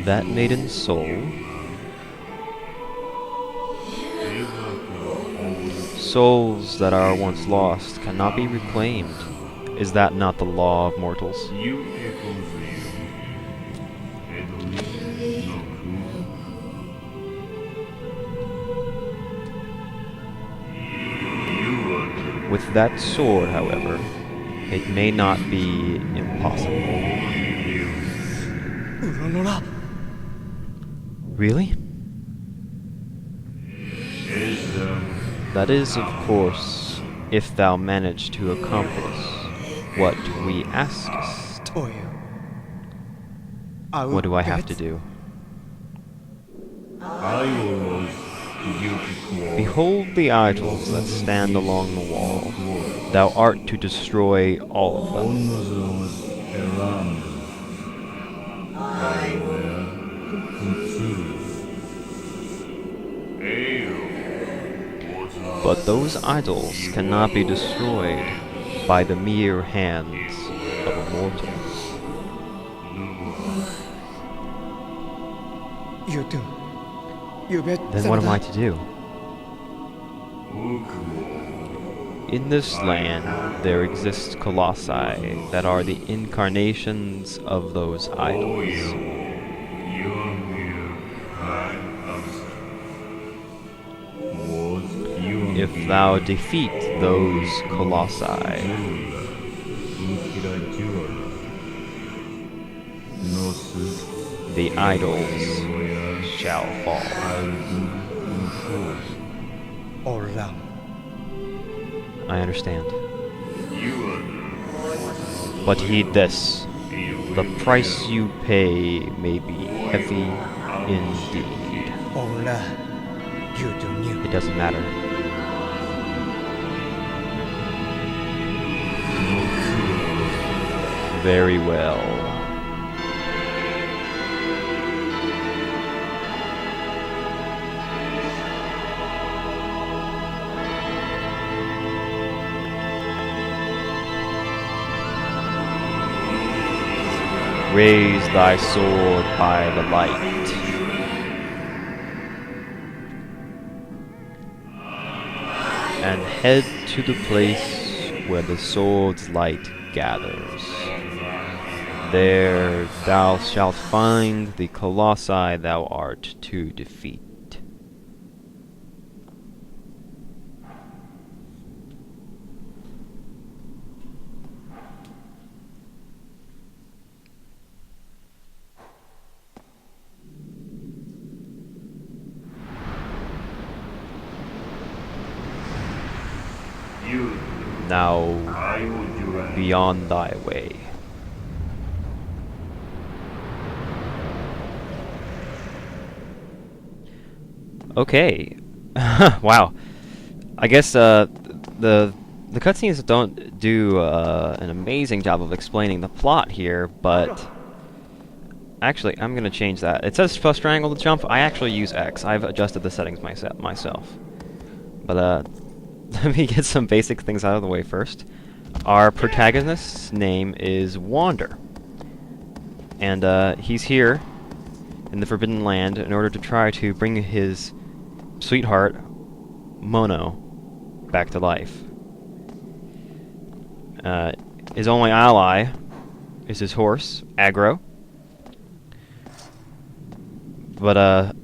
That maiden's soul, souls that are once lost cannot be reclaimed. Is that not the law of mortals? With that sword, however, it may not be impossible. Really? That is, of course, if thou manage to accomplish what we askest. What do I have to do? Behold the idols that stand along the wall. Thou art to destroy all of them. But those idols cannot be destroyed by the mere hands of a mortal. Then what am I to do? In this land, there exist colossi that are the incarnations of those idols. If thou defeat those colossi, the idols shall fall. I understand. But heed this. The price you pay may be heavy indeed. It doesn't matter. Very well. Raise thy sword by the light. And head to the place where the sword's light gathers. There thou shalt find the colossi thou art to defeat. Now, be on thy way. Okay. Wow. I guess the cutscenes don't do an amazing job of explaining the plot here, but actually, I'm gonna change that. It says plus triangle to jump. I actually use X. I've adjusted the settings myself. But let me get some basic things out of the way first. Our protagonist's name is Wander, and he's here in the Forbidden Land in order to try to bring his sweetheart, Mono, back to life. His only ally is his horse, Agro. But the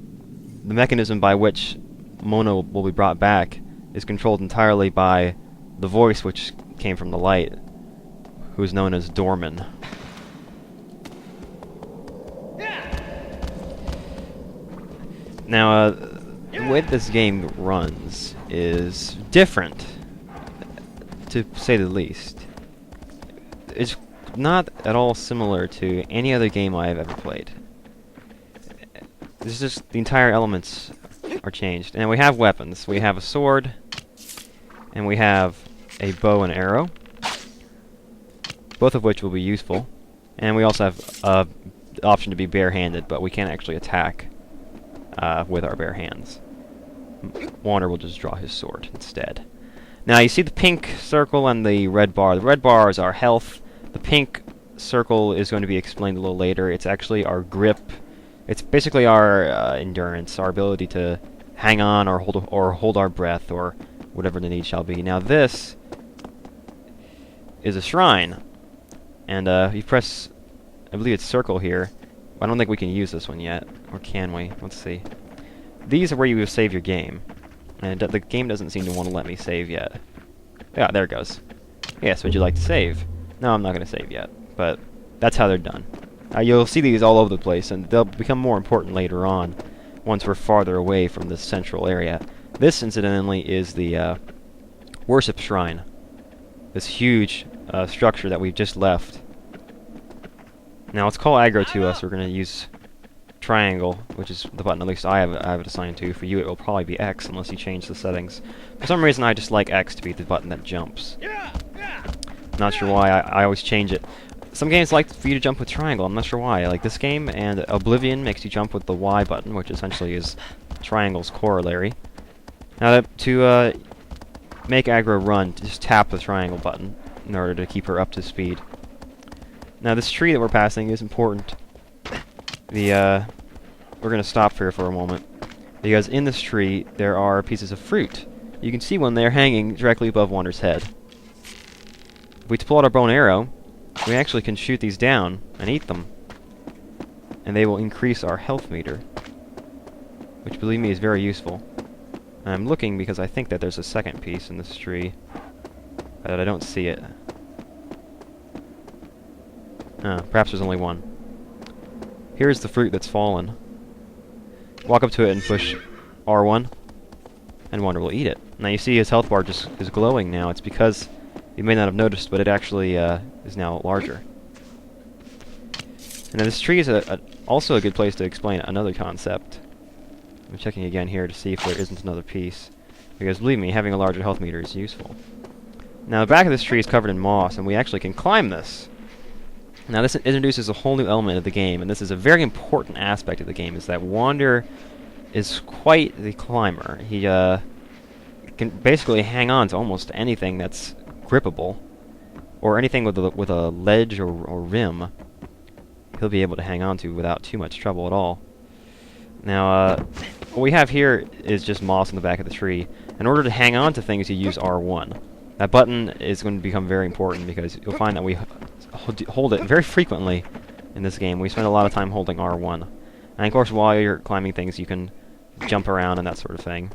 mechanism by which Mono will be brought back is controlled entirely by the voice which came from the light, who is known as Dorman. Now, the way this game runs is different, to say the least. It's not at all similar to any other game I have ever played. It's just the entire elements are changed. And we have weapons. We have a sword, and we have a bow and arrow, both of which will be useful. And we also have the option to be barehanded, but we can't actually attack with our bare hands. Wander will just draw his sword instead. Now you see the pink circle and the red bar. The red bar is our health. The pink circle is going to be explained a little later. It's actually our grip, It's basically our endurance, our ability to hang on or hold our breath or whatever the need shall be. Now this is a shrine, and you press, I believe it's circle here. I don't think we can use this one yet, or can we? Let's see. These are where you save your game, and the game doesn't seem to want to let me save yet. Yeah, there it goes. Yes, would you like to save? No, I'm not going to save yet, but that's how they're done. You'll see these all over the place, and they'll become more important later on, once we're farther away from this central area. This, incidentally, is the worship shrine. This huge structure that we've just left. Now, let's call aggro to us. We're going to use triangle, which is the button at least I have it assigned to. For you, it will probably be X, unless you change the settings. For some reason, I just like X to be the button that jumps. Not sure why. I always change it. Some games like for you to jump with triangle. I'm not sure why. Like this game, and Oblivion makes you jump with the Y button, which essentially is triangle's corollary. Now, to make aggro run, just tap the triangle button in order to keep her up to speed. Now, this tree that we're passing is important. We're going to stop here for a moment, because in this tree there are pieces of fruit. You can see one there hanging directly above Wander's head. If we pull out our bow and arrow, we actually can shoot these down and eat them, and they will increase our health meter, which, believe me, is very useful. And I'm looking because I think that there's a second piece in this tree, but I don't see it. Perhaps there's only one. Here's the fruit that's fallen. Walk up to it and push R1, and Wander will eat it. Now you see his health bar just is glowing now. It's because you may not have noticed, but it actually is now larger. And now this tree is also a good place to explain another concept. I'm checking again here to see if there isn't another piece, because believe me, having a larger health meter is useful. Now the back of this tree is covered in moss, and we actually can climb this. Now this introduces a whole new element of the game, and this is a very important aspect of the game, is that Wander is quite the climber. He can basically hang on to almost anything that's grippable, or anything with a ledge or rim. He'll be able to hang on to without too much trouble at all. Now, what we have here is just moss in the back of the tree. In order to hang on to things, you use R1. That button is going to become very important, because you'll find that we hold it very frequently in this game. We spend a lot of time holding R1. And of course, while you're climbing things, you can jump around and that sort of thing.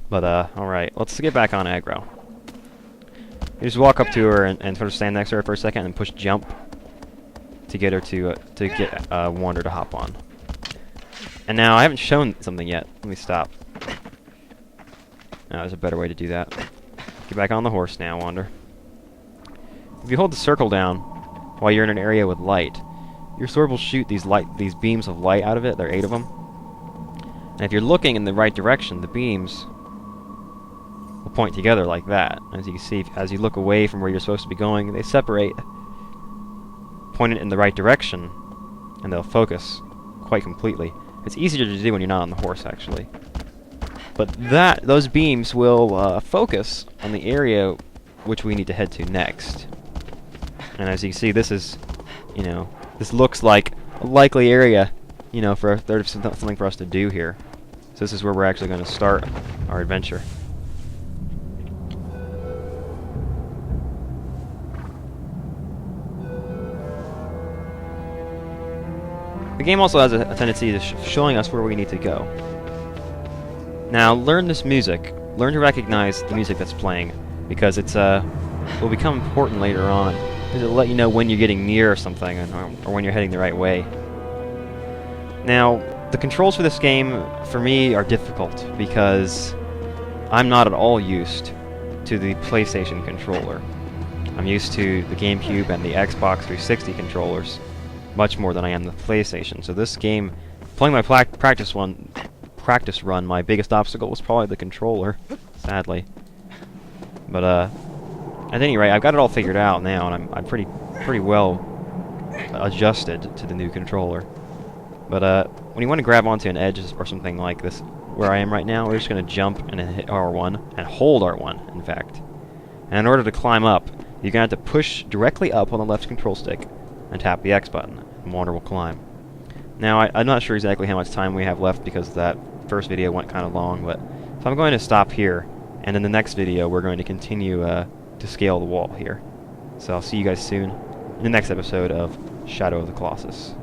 But, alright, let's get back on aggro. You just walk up to her and sort of stand next to her for a second and push jump to get her to get Wander to hop on. And now, I haven't shown something yet. Let me stop. Now, there's a better way to do that. Get back on the horse now, Wander. If you hold the circle down while you're in an area with light, your sword will shoot these beams of light out of it. There are 8 of them. And if you're looking in the right direction, the beams will point together like that. As you can see, as you look away from where you're supposed to be going, they separate, point it in the right direction, and they'll focus quite completely. It's easier to do when you're not on the horse, actually. But those beams will focus on the area which we need to head to next. And as you can see, this is, this looks like a likely area, for there's something for us to do here. So this is where we're actually going to start our adventure. The game also has a tendency to showing us where we need to go. Now, learn this music. Learn to recognize the music that's playing, because it will become important later on. It'll let you know when you're getting near something, or when you're heading the right way. Now, the controls for this game, for me, are difficult, because I'm not at all used to the PlayStation controller. I'm used to the GameCube and the Xbox 360 controllers much more than I am the PlayStation. So this game, playing my practice run, my biggest obstacle was probably the controller, sadly. But at any rate, I've got it all figured out now, and I'm pretty well adjusted to the new controller. But when you want to grab onto an edge or something like this, where I am right now, we're just going to jump and then hit R1, and hold R1, in fact. And in order to climb up, you're going to have to push directly up on the left control stick and tap the X button, and Wander will climb. Now, I'm not sure exactly how much time we have left because that first video went kind of long, but so I'm going to stop here, and in the next video we're going to continue to scale the wall here. So I'll see you guys soon in the next episode of Shadow of the Colossus.